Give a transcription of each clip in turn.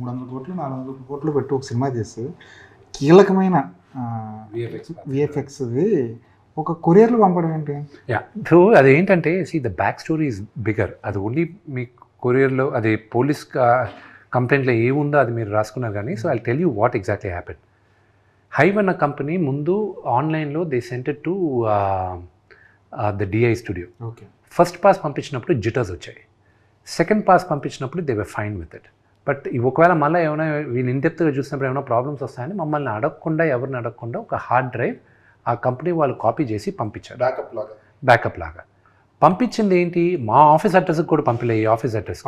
300 కోట్లు 400 కోట్లు పెట్టి ఒక సినిమా చేసి కీలకమైన విఎఫ్ఎక్స్ది ఒక కొరియర్లో పంపడం ఏంటి? సో అదేంటంటే the back story is bigger. అది ఓన్లీ మీ కొరియర్లో అది పోలీస్ కంప్లైంట్లో ఏముందో అది మీరు రాసుకున్నారు కానీ. So I tell you what exactly happen. Hive అన్న కంపెనీ ముందు ఆన్లైన్లో they sent it to the DI studio. Okay. First pass పంపించినప్పుడు జిటర్స్ వచ్చాయి. సెకండ్ పాస్ పంపించినప్పుడు they were fine with it. But ఒకవేళ మళ్ళీ ఏమైనా వీళ్ళు ఇండెప్త్గా చూసినప్పుడు ఏమైనా ప్రాబ్లమ్స్ వస్తాయని మమ్మల్ని అడగకుండా ఎవరిని అడగకుండా ఒక హార్డ్ డ్రైవ్ ఆ కంపెనీ వాళ్ళు కాపీ చేసి పంపించారు. బ్యాకప్ లాగా పంపించింది ఏంటి, మా ఆఫీస్ అడ్రస్కి కూడా పంపలే. ఈ ఆఫీస్ అడ్రస్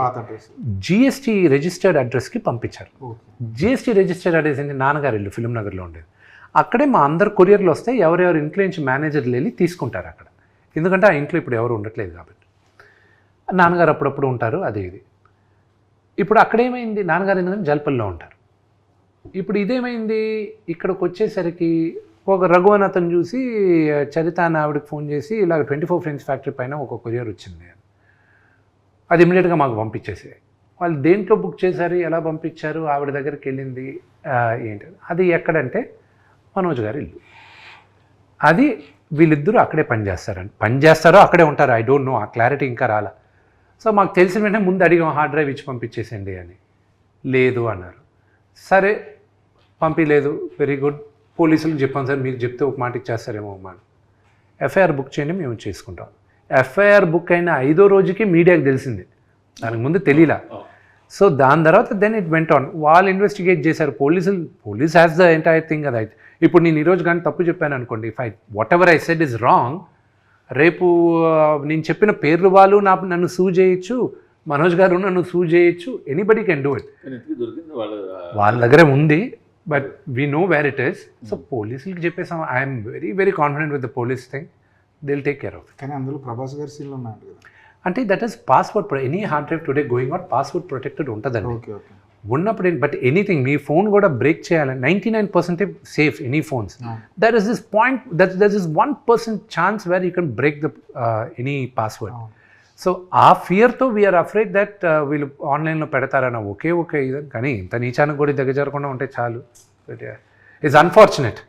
జిఎస్టీ రిజిస్టర్డ్ అడ్రస్కి పంపించారు. జిఎస్టీ రిజిస్టర్డ్ అడ్రస్ ఏంటి, నాన్నగారు ఇల్లు ఫిలిం నగర్లో ఉండేది. అక్కడే మా అందరు కొరియర్లు వస్తే ఎవరెవరు ఇంట్లో నుంచి మేనేజర్లు వెళ్ళి తీసుకుంటారు అక్కడ. ఎందుకంటే ఆ ఇంట్లో ఇప్పుడు ఎవరు ఉండట్లేదు కాబట్టి. నాన్నగారు అప్పుడప్పుడు ఉంటారు. అది ఇది. ఇప్పుడు అక్కడేమైంది, నాన్నగారు ఎందుకంటే జల్పల్లో ఉంటారు. ఇప్పుడు ఇదేమైంది, ఇక్కడికి వచ్చేసరికి ఒక రఘువన్ అతను చూసి చరిత అని ఆవిడకి ఫోన్ చేసి ఇలాగ 24 ఫ్రెండ్స్ ఫ్యాక్టరీ పైన ఒక కొరియర్ వచ్చింది. అది ఇమీడియట్గా మాకు పంపించేసి, వాళ్ళు దేంట్లో బుక్ చేశారు, ఎలా పంపించారు, ఆవిడ దగ్గరికి వెళ్ళింది ఏంటి, అది ఎక్కడంటే మనోజ్ గారి ఇల్లు. అది వీళ్ళిద్దరూ అక్కడే పనిచేస్తారో అక్కడే ఉంటారు. ఐ డోంట్ నో, ఆ క్లారిటీ ఇంకా రాలా. సో మాకు తెలిసిన వెంటనే ముందు అడిగాం హార్డ్ డ్రైవ్ ఇచ్చి పంపించేసేయండి అని. లేదు అన్నారు. సరే పంపించలేదు, వెరీ గుడ్. పోలీసులకు చెప్పాను సార్, మీకు చెప్తే ఒక మాట ఇచ్చేస్తారేమో అమ్మా. ఎఫ్ఐఆర్ బుక్ చేయండి, మేము చేసుకుంటాం. ఎఫ్ఐఆర్ బుక్ అయిన 5వ రోజుకి మీడియాకి తెలిసింది, దానికి ముందు తెలియలా. సో దాని తర్వాత దెన్ ఇట్ వెంట్ ఆన్. వాళ్ళు ఇన్వెస్టిగేట్ చేశారు. Police has the entire thing. అది అయితే ఇప్పుడు నేను ఈరోజు కానీ తప్పు చెప్పాను అనుకోండి, if what ever I said is wrong, రేపు నేను చెప్పిన పేర్లు వాళ్ళు నన్ను సూ చేయొచ్చు, మనోజ్ గారు నన్ను సూ చేయొచ్చు, ఎనీబడి కెన్ డూ ఇట్. వాళ్ళ దగ్గరే ఉంది, but we know where it is. So పోలీసులకి చెప్పేసాం. I'm very very confident with the police thing, they will take care of. కానీ అందులో ప్రభాస్ గారి సీన్లు ఉన్నాయి కదా, అంటే that is password. Any hard drive today going out password protected ఉంటుందండి. Okay okay. ఉన్నప్పుడు బట్ ఎనీథింగ్ మీ ఫోన్ కూడా బ్రేక్ చేయాలని 99% safe any phones. That is this point, that is 1% chance where you can break the any password. So ఆ ఫియర్తో we are afraid that వీళ్ళు ఆన్లైన్లో పెడతారన్న ఒకే ఇది. కానీ ఇంత నీచానికి కూడా దగ్గర జరగకుండా ఉంటే చాలు. It's unfortunate.